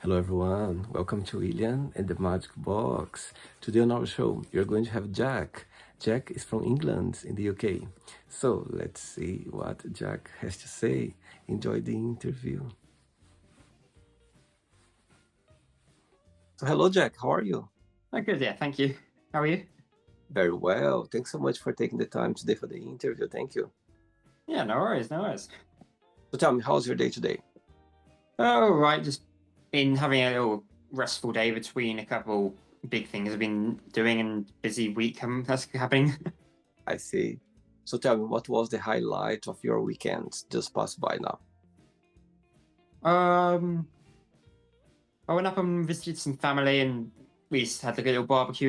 Hello everyone, welcome to William and the Magic Box. Today on our show, you're going to have Jack. Jack is from England in the UK. So let's see what Jack has to say. Enjoy the interview. So hello Jack, how are you? Oh, good. Yeah, thank you. How are you? Very well. Thanks so much for taking the time today for the interview. Thank you. Yeah, no worries, no worries. So tell me, how's your day today? Oh, right. Just been having a little restful day between a couple big things I've been doing and busy week that's happening. I see. So tell me, what was the highlight of your weekend just passed by now? Um, I went up and visited some family, and we just had like a little barbecue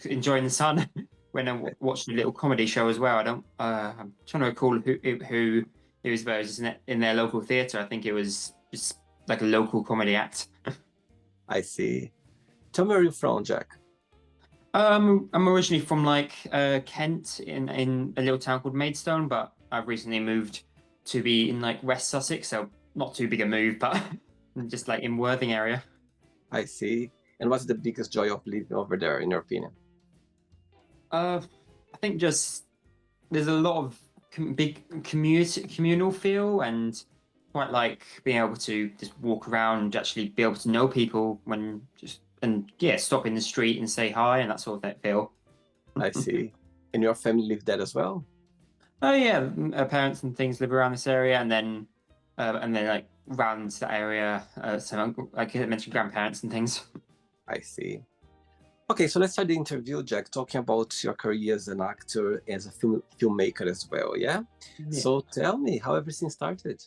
enjoying the sun. When watched a little comedy show as well. I'm trying to recall who it was, but it was in their local theatre. I think it was just like a local comedy act. I see. Tell me where you're from, Jack. I'm originally from Kent in a little town called Maidstone, but I've recently moved to be in like West Sussex, so not too big a move, but just like in Worthing area. I see. And what's the biggest joy of living over there, in your opinion? Uh, I think just there's a lot of big communal feel and quite like being able to just walk around and actually be able to know people when just and yeah, stop in the street and say hi and that sort of that feel. I see. And your family live there as well? Oh yeah, parents and things live around this area, and then like around that area. Like I mentioned, grandparents and things. I see. Okay, so let's start the interview, Jack, talking about your career as an actor, as a filmmaker as well, yeah? Yeah. So tell me how everything started.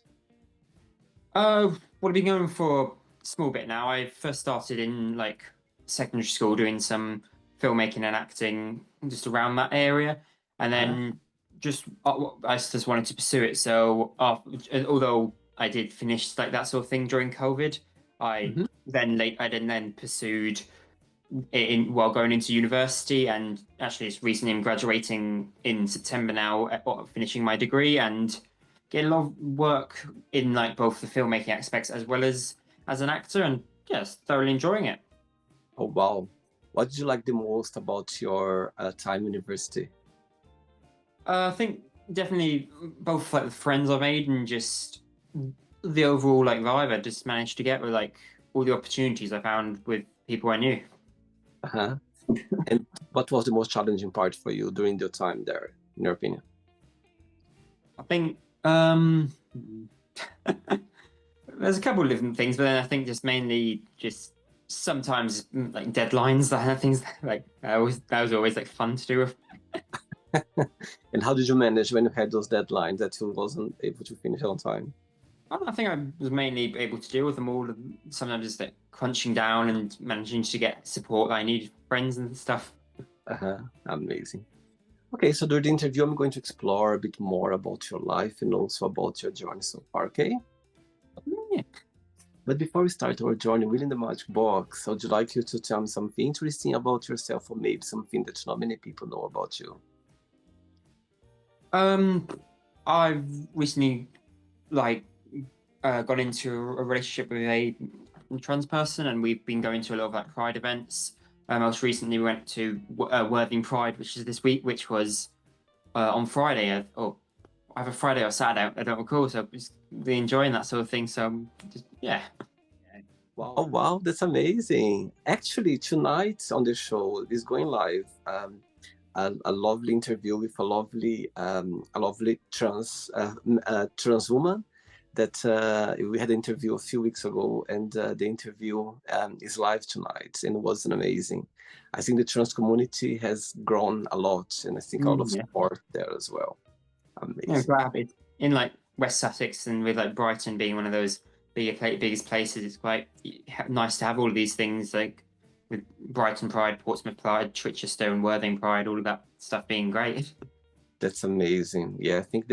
What I've been going for a small bit now. I first started in like secondary school doing some filmmaking and acting just around that area, and Uh-huh. then I just wanted to pursue it. So although I did finish like that sort of thing during COVID, Mm-hmm. I then pursued in while going into university, and actually it's recently I'm graduating in September now, finishing my degree and getting a lot of work in like both the filmmaking aspects as well as an actor, and yes, thoroughly enjoying it. Oh, wow. What did you like the most about your time university? I think definitely both like the friends I made and just the overall like vibe I just managed to get with like all the opportunities I found with people I knew. Uh-huh. And what was the most challenging part for you during your time there, in your opinion? I think there's a couple of different things, but then I think just mainly just sometimes like deadlines, that things like that was always like fun to do with. And how did you manage when you had those deadlines that you wasn't able to finish on time? I think I was mainly able to deal with them all. And sometimes just like crunching down and managing to get support that I needed, friends and stuff. Uh-huh. Amazing. Okay, so during the interview, I'm going to explore a bit more about your life and also about your journey so far, okay? Yeah. But before we start our journey within the Magic Box, I would like you to tell me something interesting about yourself, or maybe something that not many people know about you. Um, I've recently like got into a relationship with a trans person, and we've been going to a lot of like Pride events. Most recently, we went to Worthing Pride, which is this week, which was on Friday, or either Friday or Saturday, I don't recall. So just really enjoying that sort of thing. So just yeah. Wow, wow, that's amazing. Actually, tonight on the show is going live. A lovely interview with a lovely trans woman that we had an interview a few weeks ago, and the interview is live tonight, and it was an amazing. I think the trans community has grown a lot, and I think a lot of Yeah. support there as well. Yeah, I'm Amazing. quite happy. In like West Sussex and with like Brighton being one of those biggest places, it's quite nice to have all of these things like with Brighton Pride, Portsmouth Pride, Chichester, Worthing Pride, all of that stuff being great. That's amazing. Yeah, I think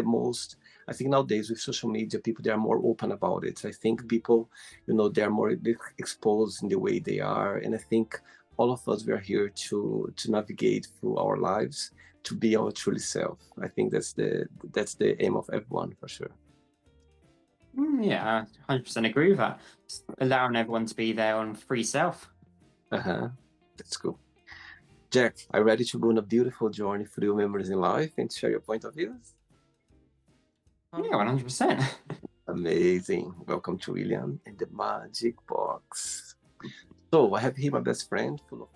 nowadays with social media, people they are more open about it. I think people, they're more exposed in the way they are, and I think all of us we are here to navigate through our lives to be our truly self. I think that's the aim of everyone for sure. Yeah, I 100% agree with that. Just allowing everyone to be their own free self. Uh-huh. That's cool. Jack, are you ready to go on a beautiful journey through your memories in life and share your point of views? Yeah, 100%. Amazing. Welcome to William and the Magic Box. So I have here my best friend, full of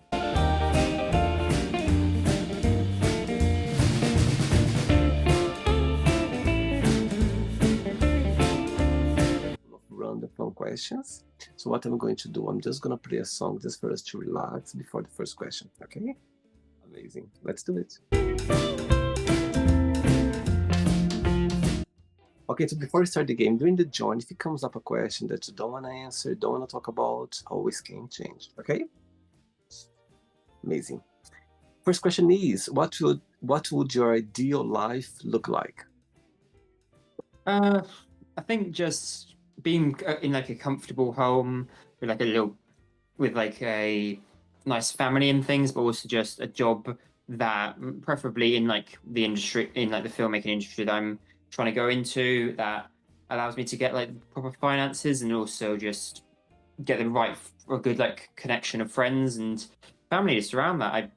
random fun questions. So what I'm going to do, I'm just gonna play a song just for us to relax before the first question. Okay? Amazing. Let's do it. Okay, so before we start the game, during the join, if it comes up a question that you don't want to answer, don't want to talk about, always can change. Okay? Amazing. First question is, what would your ideal life look like? I think just being in like a comfortable home with like a little, with like a nice family and things, but also just a job that preferably in like the industry, in like the filmmaking industry that I'm trying to go into, that allows me to get like proper finances and also just get the right, a good like connection of friends and family just around that.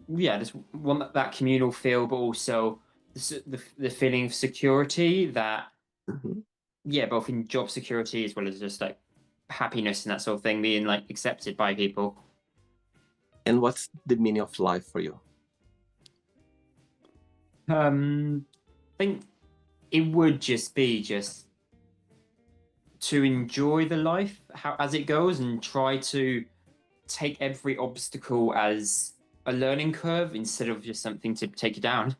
Yeah, just want that communal feel, but also the feeling of security that, Mhm. yeah, both in job security as well as just like happiness and that sort of thing, being like accepted by people. And what's the meaning of life for you? I think it would just be just to enjoy the life how as it goes and try to take every obstacle as a learning curve instead of just something to take you down.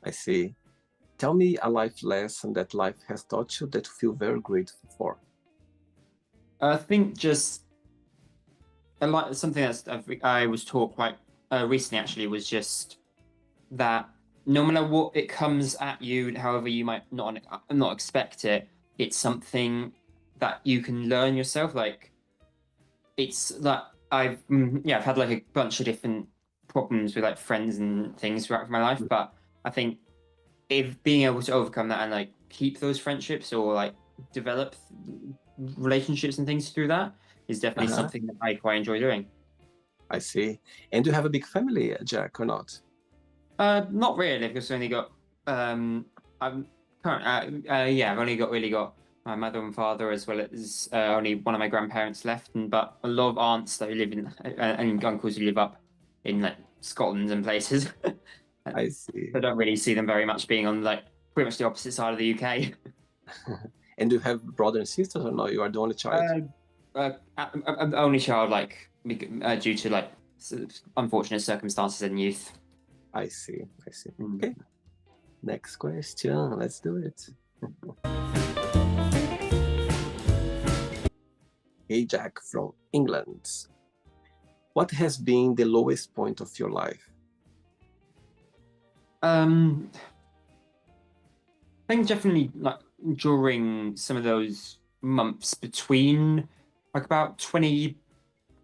I see. Tell me a life lesson that life has taught you that you feel very grateful for. I think just like something that's I was taught quite recently actually was just that no matter what it comes at you, however you might not expect it, it's something that you can learn yourself. Like it's that I've had like a bunch of different problems with like friends and things throughout my life, but I think if being able to overcome that and like keep those friendships or like develop relationships and things through that is definitely Uh-huh. something that I quite enjoy doing. I see. And do you have a big family, Jack, or not? Not really, because I've only got I'm yeah, I've only got really got my mother and father as well as only one of my grandparents left, and but a lot of aunts that live in and uncles who live up in like Scotland and places. I see. I don't really see them very much being on like pretty much the opposite side of the UK. And do you have brothers and sisters or no? You are the only child. Uh, only child, like due to like unfortunate circumstances in youth. I see. I see. Mm. Okay. Next question. Let's do it. Hey, Jack from England. What has been the lowest point of your life? Um, I think definitely like during some of those months between like about 20,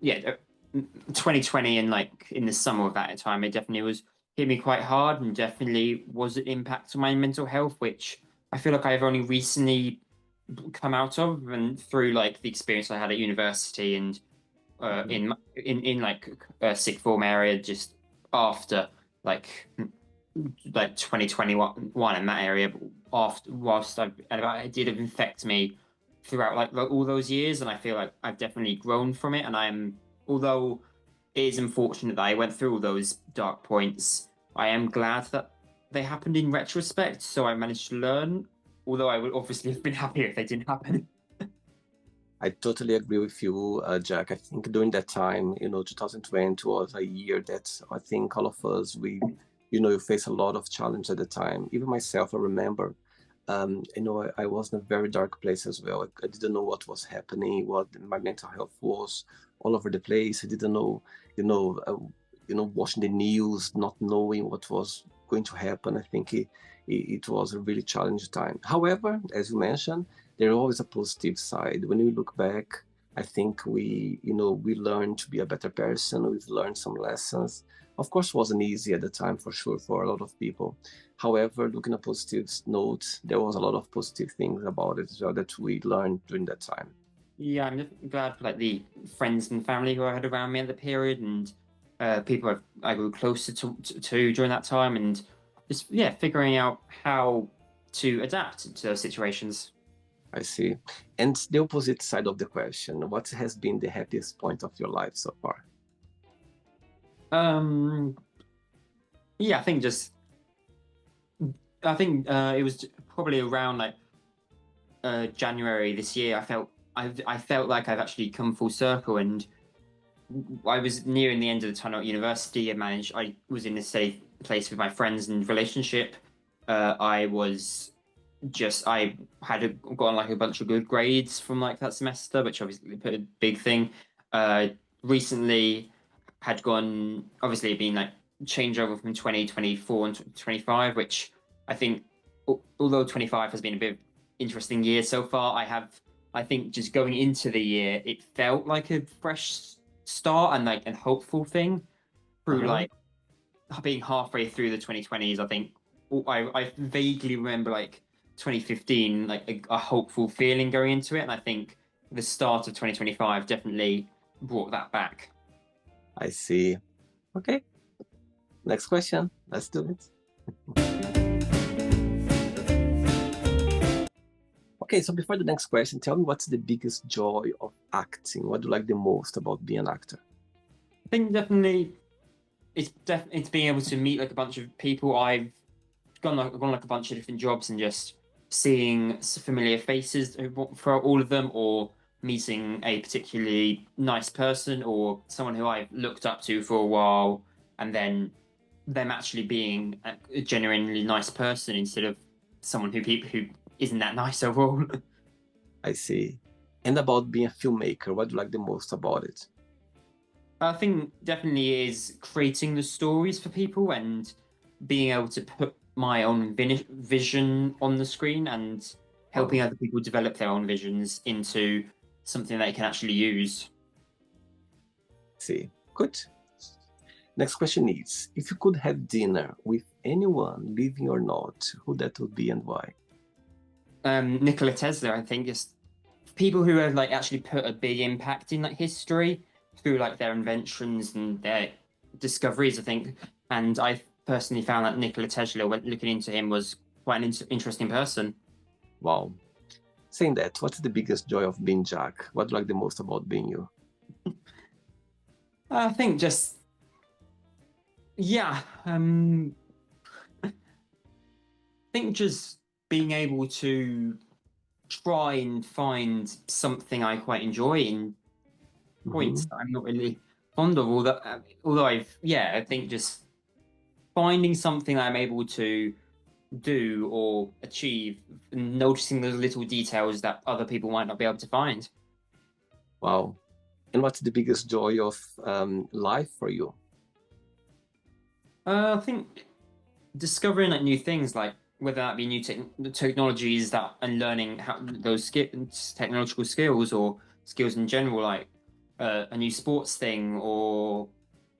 yeah, 2020 and like in the summer of that time, it definitely was hit me quite hard and definitely was an impact on my mental health, which I feel like I've only recently come out of and through like the experience I had at university and Mhm. in like a sixth form area just after like like 2021 in that area, but after whilst it did infect me throughout like all those years, and I feel like I've definitely grown from it. And I'm although it is unfortunate that I went through all those dark points, I am glad that they happened in retrospect. So I managed to learn. Although I would obviously have been happier if they didn't happen. I totally agree with you, Jack. I think during that time, 2020 was a year that I think all of us, you face a lot of challenge at the time. Even myself, I remember, I was in a very dark place as well. I didn't know what was happening, what my mental health was all over the place. I didn't know, watching the news, not knowing what was going to happen. I think it was a really challenging time. However, as you mentioned, there's always a positive side. When you look back, I think we learned to be a better person. We've learned some lessons. Of course, it wasn't easy at the time for sure for a lot of people. However, looking at positive notes, there was a lot of positive things about it as well that we learned during that time. Yeah, I'm just glad for like the friends and family who I had around me at the period, and people I grew closer to during that time, and just yeah, figuring out how to adapt to those situations. I see. And the opposite side of the question, what has been the happiest point of your life so far? Um, yeah, I think it was probably around like January this year. I felt like I've actually come full circle, and I was nearing the end of the tunnel at university. I was in a safe place with my friends and relationship. I was I had gotten like a bunch of good grades from like that semester, which obviously put a big thing. Uh, Recently had gone obviously been like changeover from 2024 and 25, which I think although 25 has been a bit of interesting year so far, I think just going into the year, it felt like a fresh start and like a hopeful thing through Uh-huh. like being halfway through the 2020s. I think I vaguely remember like 2015, like a hopeful feeling going into it. And I think the start of 2025 definitely brought that back. I see. Okay, next question. Let's do it. Okay, so before the next question, tell me what's the biggest joy of acting? What do you like the most about being an actor? I think definitely it's being able to meet like a bunch of people. I've gone like a bunch of different jobs and just seeing familiar faces for all of them, or meeting a particularly nice person or someone who I've looked up to for a while, and then them actually being a genuinely nice person instead of someone who isn't that nice overall. I see. And about being a filmmaker, what do you like the most about it? I think definitely is creating the stories for people and being able to put my own vision on the screen and helping Wow, other people develop their own visions into something they can actually use. I see. Good. Next question is, if you could have dinner with anyone, living or not, who that would be and why? Nikola Tesla, I think, just people who have like actually put a big impact in like history through like their inventions and their discoveries, I think. And I personally found that Nikola Tesla, when looking into him, was quite an interesting person. Wow. Saying that, what's the biggest joy of being Jack? What do you like the most about being you? I think just yeah, I think just being able to try and find something I quite enjoy in points Mhm. that I'm not really fond of. Although I think just finding something I'm able to do or achieve, and noticing those little details that other people might not be able to find. Wow. And what's the biggest joy of life for you? I think discovering like new things, like whether that be new technologies that and learning how those technological skills or skills in general, like a new sports thing or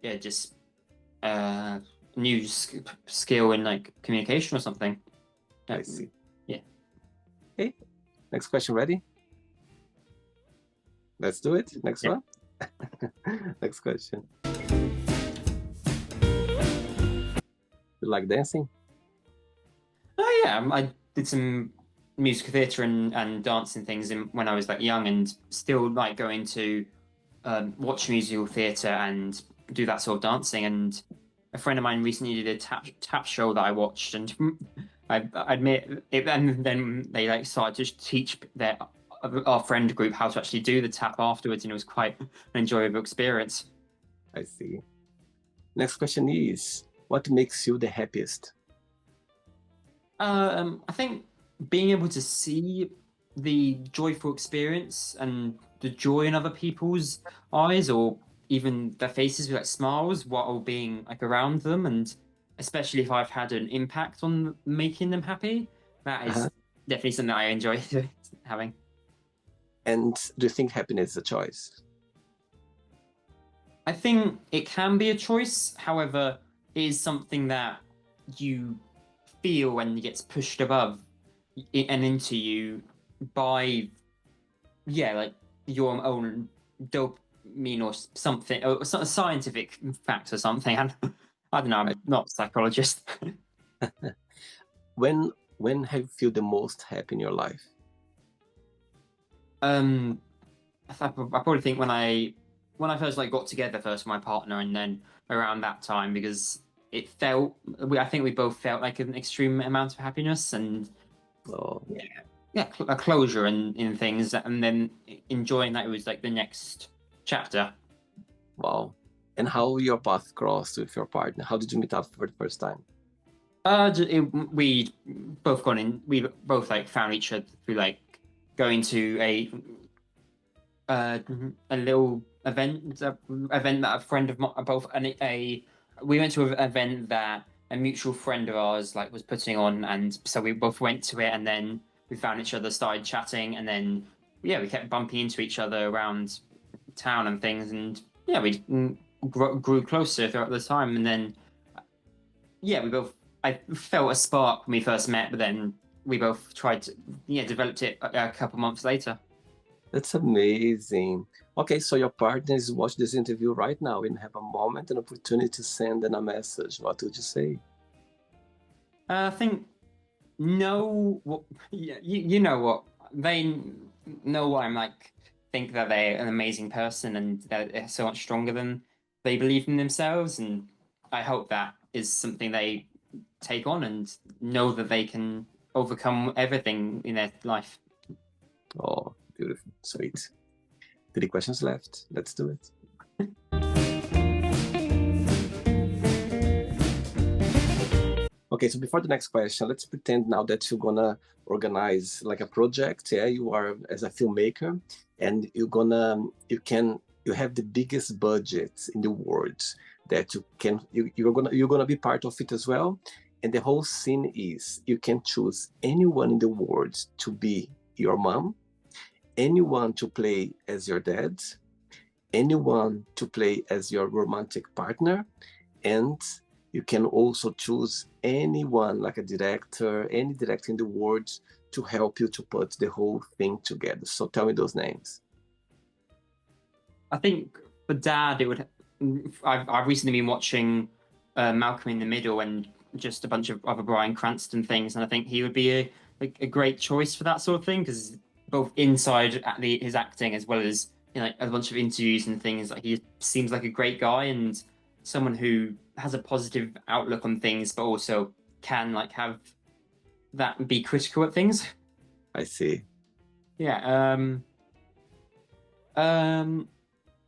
yeah, just uh, new skill in like communication or something. I see. Yeah. Okay, next question ready? Let's do it. Next Yep. one. Next question. You like dancing? Oh yeah, I did some musical theatre and dancing things when I was like young, and still like going to watch musical theatre and do that sort of dancing. And a friend of mine recently did a tap show that I watched, and I admit it. And then they like started to teach our friend group how to actually do the tap afterwards, and it was quite an enjoyable experience. I see. Next question is, what makes you the happiest? I think being able to see the joyful experience and the joy in other people's eyes or even their faces with like smiles while being like around them, and especially if I've had an impact on making them happy, that Uh-huh. is definitely something I enjoy having. And do you think happiness is a choice? I think it can be a choice. However, it is something that you feel when it gets pushed above and into you by, yeah, like your own dopamine or something, or a scientific fact or something. And I don't know, I, I'm not a psychologist. when have you feel the most happy in your life? um, I probably think when I first like got together first with my partner, and then around that time because it felt I think we both felt like an extreme amount of happiness and Oh, yeah, yeah, a closure in things, and then enjoying that it was like the next chapter. wow. And how your path crossed with your partner? How did you meet up for the first time? We both gone in. We both like found each other through like going to uh, a little event that a friend of mine both a we went to an event that a mutual friend of ours like was putting on, and so we both went to it, and then we found each other, started chatting, and then yeah, we kept bumping into each other around town and things, and yeah, we grew closer throughout the time, and then yeah, we both I felt a spark when we first met, but then we both tried to yeah developed it a couple months later. That's amazing. Okay, so your partner is watching this interview right now and have a moment, an opportunity to send them a message. What would you say? I think know what yeah, you know what they know what I'm like. Think that they're an amazing person and that they're so much stronger than they believe in themselves, and I hope that is something they take on and know that they can overcome everything in their life. Oh, beautiful, sweet. 3 questions left. Let's do it. Okay, so before the next question, let's pretend now that you're gonna organize like a project. Yeah, you are as a filmmaker, and you have the biggest budget in the world that you're gonna be part of it as well. And the whole scene is you can choose anyone in the world to be your mom, anyone to play as your dad, anyone to play as your romantic partner, and you can also choose anyone like a director, any director in the world to help you to put the whole thing together. So tell me those names. I think for Dad, it would. I've recently been watching Malcolm in the Middle and just a bunch of other Bryan Cranston things, and I think he would be a great choice for that sort of thing because both inside at his acting as well as like a bunch of interviews and things. Like he seems like a great guy and someone who has a positive outlook on things, but also can like have that be critical at things. I see. Yeah. Um.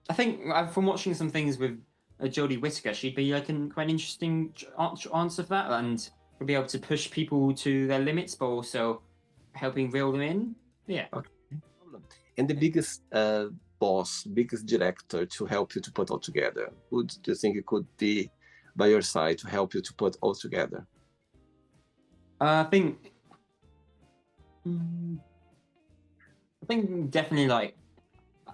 I think from watching some things with Jodie Whittaker, she'd be like quite an interesting answer for that, and would be able to push people to their limits, but also helping reel them in. Yeah. Okay. And the biggest boss, biggest director to help you to put all together, who do you think it could be by your side to help you to put all together? I think. mm, I think definitely like.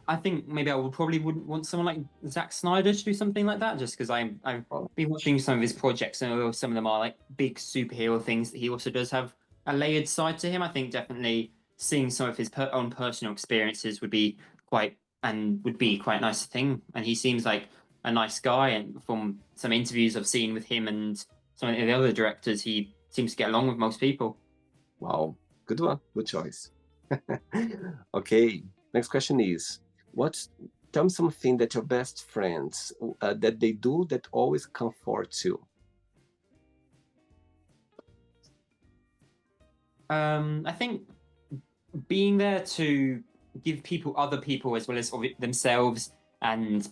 I think maybe I would probably wouldn't want someone like Zack Snyder to do something like that, just because I've Oh, been watching some of his projects, and some of them are like big superhero things that he also does have a layered side to him. I think definitely seeing some of his own personal experiences would be quite a nice thing. And he seems like a nice guy, and from some interviews I've seen with him and some of the other directors, he seems to get along with most people. wow. Good one. Good choice. Okay. Next question is, what tell me something that your best friends that they do that always comforts you. I think being there to give people, other people, as well as themselves and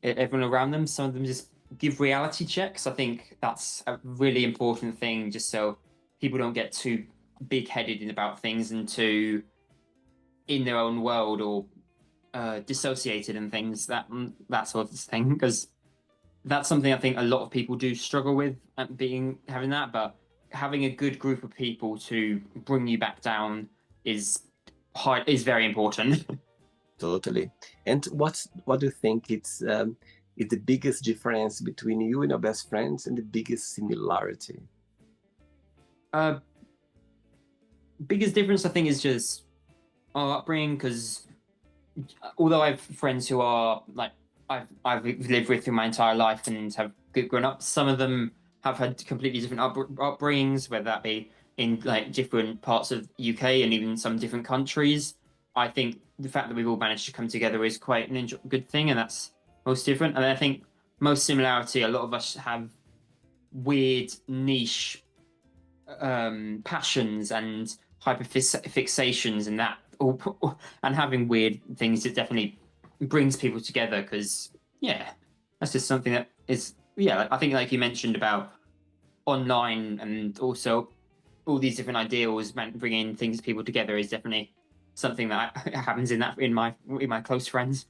everyone around them, some of them just give reality checks. I think that's a really important thing, just so people don't get too big headed about things and too in their own world or dissociated and things that sort of thing. Because that's something I think a lot of people do struggle with at being having that, but having a good group of people to bring you back down is is very important. Totally. And what do you think is the biggest difference between you and your best friends and the biggest similarity? uh, Biggest difference I think is just our upbringing, because although I have friends who are like I've lived with through my entire life and have grown up, some of them have had completely different upbringings, whether that be in like different parts of UK and even some different countries. I think the fact that we've all managed to come together is quite an good thing, and that's most different. And I think most similarity, a lot of us have weird niche passions and hyperfixations and that, and having weird things that definitely brings people together, because yeah, that's just something that is, yeah, I think like you mentioned about online and also all these different ideals bringing things people together is definitely something that happens in my close friends.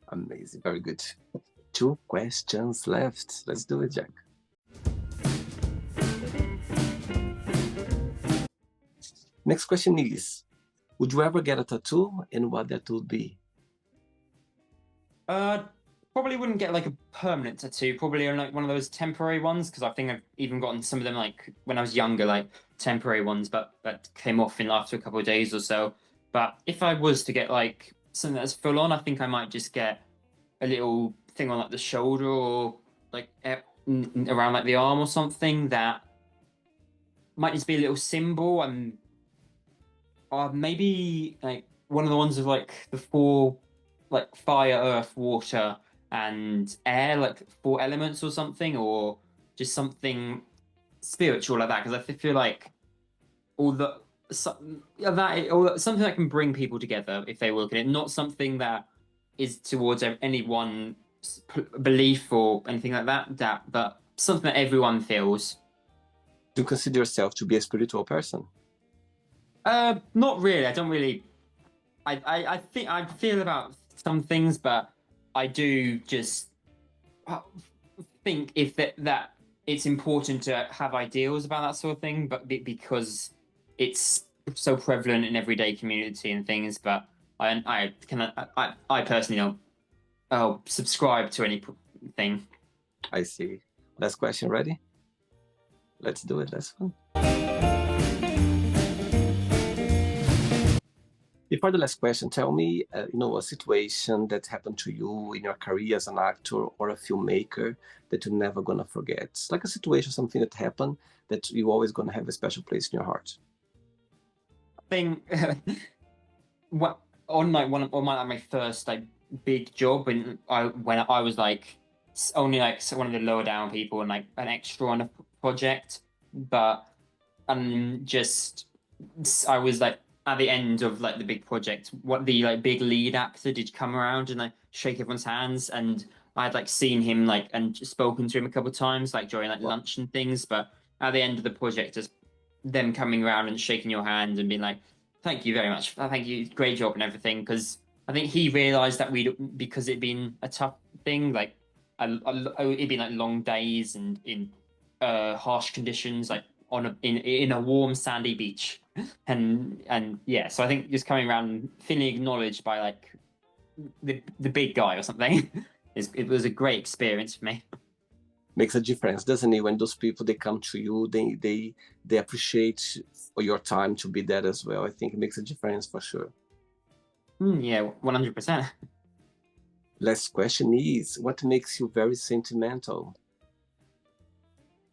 Amazing, very good. 2 questions left. Let's do it, Jack. Next question is, would you ever get a tattoo and what that would be? Uh, Probably wouldn't get like a permanent tattoo. Probably on like one of those temporary ones, because I think I've even gotten some of them like when I was younger, like temporary ones, but that came off in after a couple of days or so. But if I was to get like something that's full on, I think I might just get a little thing on like the shoulder or like around like the arm or something that might just be a little symbol, and maybe like one of the ones of like the four, like fire, earth, water, and air, like four elements or something, or just something spiritual like that. Because I feel like all the something that can bring people together if they work in it, not something that is towards any one belief or anything like that. But something that everyone feels. Do you consider yourself to be a spiritual person? Not really. I don't really. I think I feel about some things, but I do just think if that it's important to have ideals about that sort of thing, but because it's so prevalent in everyday community and things. But I personally don't subscribe to anything. I see. Last question, ready? Let's do it. Last one. Before the last question, tell me, a situation that happened to you in your career as an actor or a filmmaker that you're never gonna forget. Like a situation, something that happened that you always gonna have a special place in your heart. Thing what on like one on my first like big job, and when I was like only like one of the lower down people and like an extra on a project, but just I was like at the end of like the big project, what the like big lead actor did come around and like shake everyone's hands, and I had like seen him like and spoken to him a couple of times like during like Wow. lunch and things, but at the end of the project, just them coming around and shaking your hand and being like, "Thank you very much, thank you, great job and everything," because I think he realized that because it'd been a tough thing, like it'd been like long days and in harsh conditions, like in a warm sandy beach, and yeah, so I think just coming around and feeling acknowledged by like the big guy or something it was a great experience for me. Makes a difference, doesn't it? When those people they come to you, they appreciate for your time to be there as well. I think it makes a difference for sure. Yeah, 100%. Last question is, what makes you very sentimental?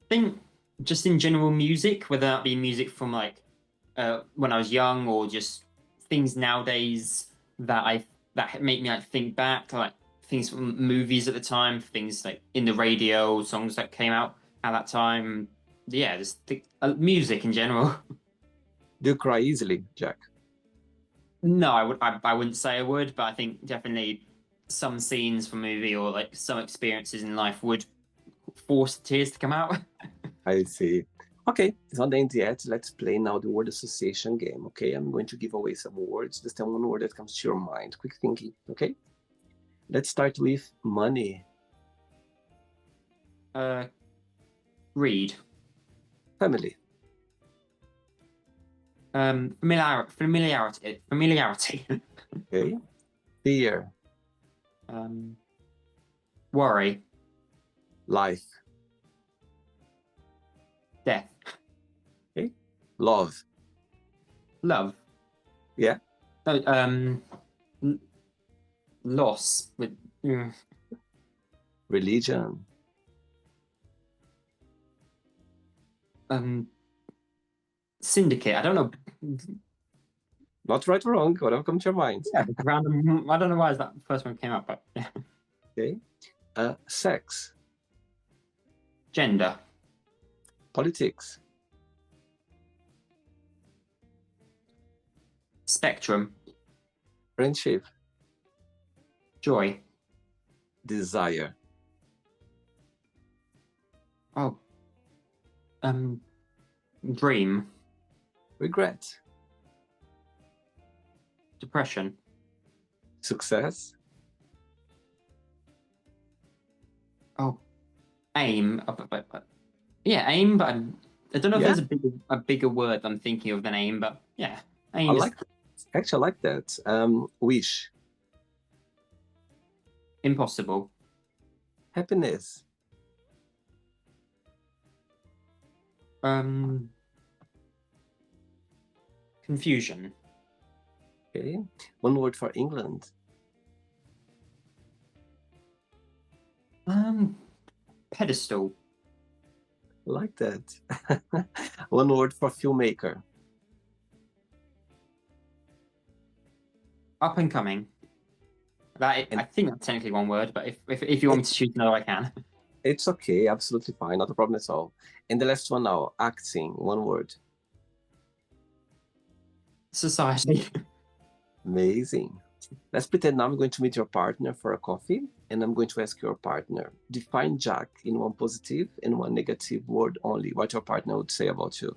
I think just in general music, whether that be music from like when I was young, or just things nowadays that make me like think back, like things from movies at the time, things like in the radio, songs that came out at that time. Yeah, just music in general. Do you cry easily, Jack? No, I wouldn't say I would, but I think definitely some scenes from movie or like some experiences in life would force tears to come out. I see. Okay, it's not the end yet. Let's play now the word association game, okay? I'm going to give away some words. Just tell one word that comes to your mind. Quick thinking, okay? Let's start with money, Read, family, Familiarity. Okay. Fear. um, Worry. Life. Death. Okay. Love. Love. Yeah. No, l- loss with Religion. um syndicate. I don't know. Not right or wrong, whatever comes to your mind. Yeah, random. I don't know why that first one came up, but yeah. Okay. Sex. Gender. Politics. Spectrum. Friendship. Joy. Desire. Oh, um, dream. Regret. Depression. Success. Oh, aim. Yeah, aim. But I don't know if Yeah. there's a bigger word I'm thinking of than aim. But yeah, I aim is like that. Actually, I like that. Wish. impossible. Happiness. Um, Confusion. Okay. One word for England. Pedestal. I like that. One word for filmmaker. Up and coming. I And think that's technically one word, but if you want me to choose another, I can. it's okay, absolutely fine, not a problem at all. And the last one now, acting, one word. Society. Amazing. Let's pretend now I'm going to meet your partner for a coffee, and I'm going to ask your partner, define Jack in one positive and one negative word only, what your partner would say about you.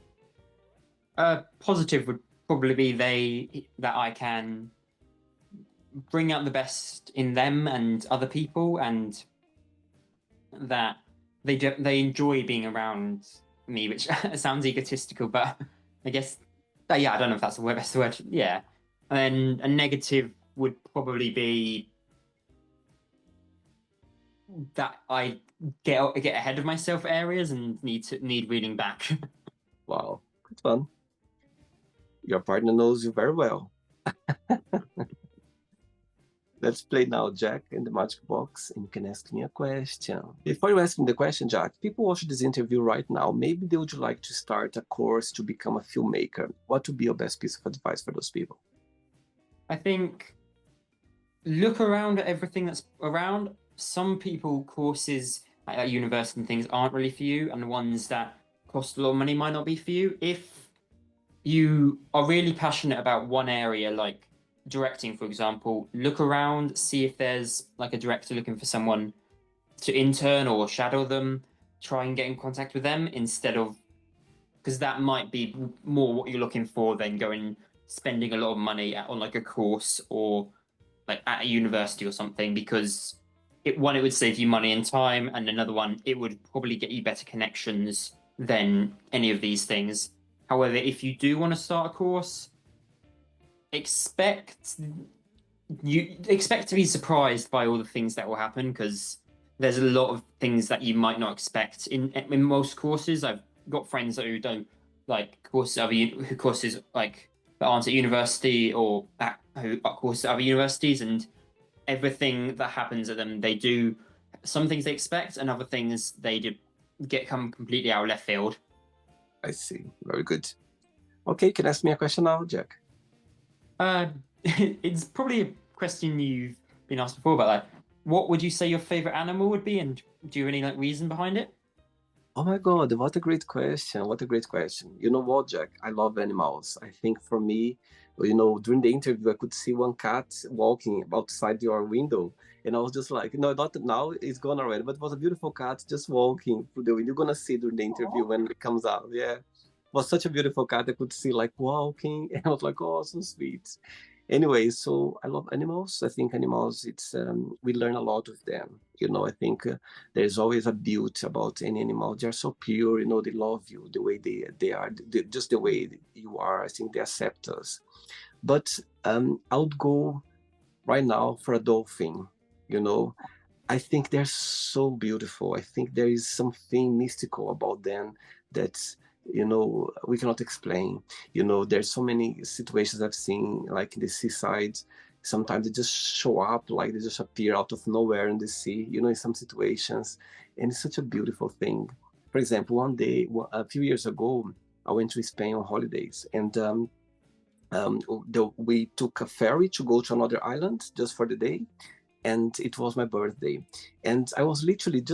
Positive would probably be that I can bring out the best in them and other people, and that they enjoy being around me, which sounds egotistical, but I guess yeah, I don't know if that's the best word. Yeah, and then a negative would probably be that I get ahead of myself areas and need reading back. Wow, good fun. Your partner knows you very well. Let's play now, Jack, in the magic box, and you can ask me a question. Before you ask me the question, Jack, people watching this interview right now, maybe they would like to start a course to become a filmmaker. What would be your best piece of advice for those people? I think look around at everything that's around. Some people courses at university and things aren't really for you, and the ones that cost a lot of money might not be for you. If you are really passionate about one area, like directing, for example, look around, see if there's like a director looking for someone to intern or shadow them, try and get in contact with them instead of, because that might be more what you're looking for than going spending a lot of money on like a course or like at a university or something, because it would save you money and time, and another one, it would probably get you better connections than any of these things. However, if you do want to start a course, expect to be surprised by all the things that will happen, because there's a lot of things that you might not expect in most courses. I've got friends who don't like courses like that aren't at university or who are courses at other universities, and everything that happens at them, they do some things they expect, and other things they do come completely out of left field. I see. Very good. Okay, can you ask me a question now, Jack? It's probably a question you've been asked before, but like, what would you say your favorite animal would be, and do you have any like reason behind it? Oh my God, what a great question. What a great question. You know what, Jack? I love animals. I think for me, during the interview, I could see one cat walking outside your window. And I was just like, no, not now, it's gone already, but it was a beautiful cat just walking through the window. You're going to see during the interview Aww. when it comes out. Yeah. It was such a beautiful cat. I could see like walking. And I was like, oh, so sweet. Anyway, so I love animals. I think animals, it's we learn a lot with them. I think there's always a beauty about any animal. They're so pure. They love you the way they are, just the way you are. I think they accept us. But I would go right now for a dolphin. You know, I think they're so beautiful. I think there is something mystical about them that we cannot explain. There's so many situations I've seen, like in the seaside. Sometimes they just show up, like they just appear out of nowhere in the sea. In some situations, and it's such a beautiful thing. For example, one day, a few years ago, I went to Spain on holidays, and we took a ferry to go to another island just for the day, and it was my birthday, and I was literally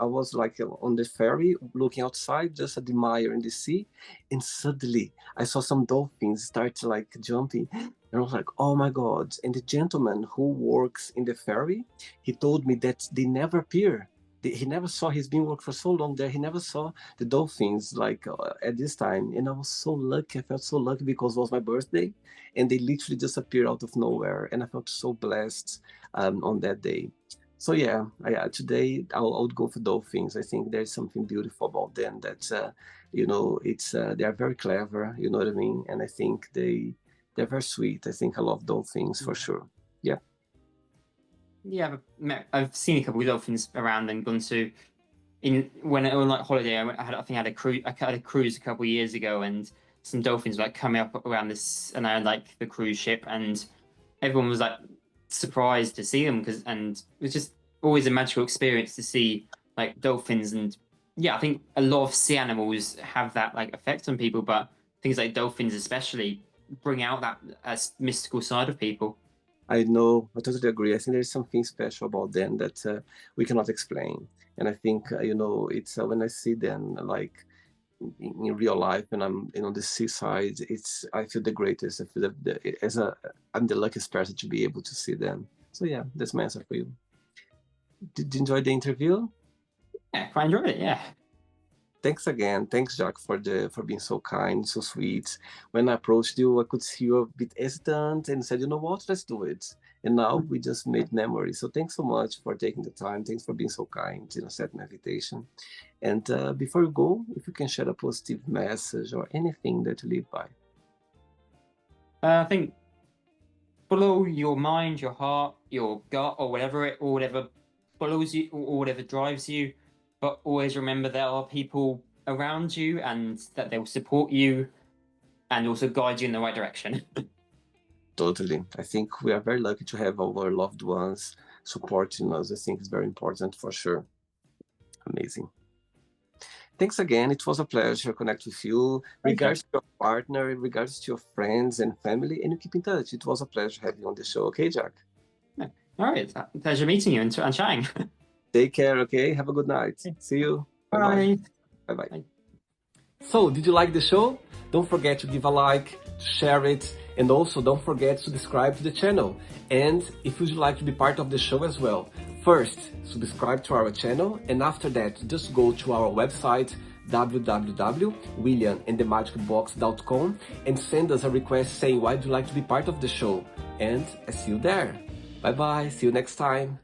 I was like on the ferry looking outside, just admiring the sea, and suddenly I saw some dolphins start like jumping, and I was like, oh my god. And the gentleman who works in the ferry, he told me that they never appear. He never saw, he's been working for so long there, he never saw the dolphins like at this time. And I was so lucky, I felt so lucky, because it was my birthday, and they literally just appeared out of nowhere, and I felt so blessed on that day. So yeah, today I would go for dolphins. I think there's something beautiful about them that it's they are very clever. You know what I mean? And I think they're very sweet. I think I love dolphins for sure. Yeah. Yeah, I've seen a couple of dolphins around and gone to when on like holiday. I think I had a cruise. I had a cruise a couple of years ago, and some dolphins were, like coming up around this, and I had like the cruise ship, and everyone was like surprised to see them and it was just always a magical experience to see like dolphins. And yeah, I think a lot of sea animals have that like effect on people, but things like dolphins especially bring out that mystical side of people. I know, I totally agree. I think there's something special about them that we cannot explain. And I think, it's when I see them like in real life, and I'm on the seaside, I feel the greatest. I feel I'm the luckiest person to be able to see them. So yeah, that's my answer for you. Did you enjoy the interview? Yeah, quite enjoyed it. Yeah. Thanks again. Thanks, Jack, for being so kind, so sweet. When I approached you, I could see you a bit hesitant and said, you know what, let's do it. And now we just made memories. So thanks so much for taking the time. Thanks for being so kind, accepting my invitation. And before you go, if you can share a positive message or anything that you live by. I think follow your mind, your heart, your gut, or whatever follows you, or whatever drives you. But always remember there are people around you, and that they will support you and also guide you in the right direction. Totally. I think we are very lucky to have our loved ones supporting us. I think it's very important for sure. Amazing. Thanks again. It was a pleasure to connect with you. Regards to your partner, regards to your friends and family, and you keep in touch. It was a pleasure having you on the show. Okay, Jack? All right. Pleasure meeting you and chatting. Take care, okay? Have a good night. See you. Bye. Bye-bye. So, did you like the show? Don't forget to give a like, share it, and also don't forget to subscribe to the channel. And if you'd like to be part of the show as well, first, subscribe to our channel, and after that, just go to our website, www.williamandthemagicbox.com, and send us a request saying why do you like to be part of the show. And I see you there. Bye-bye. See you next time.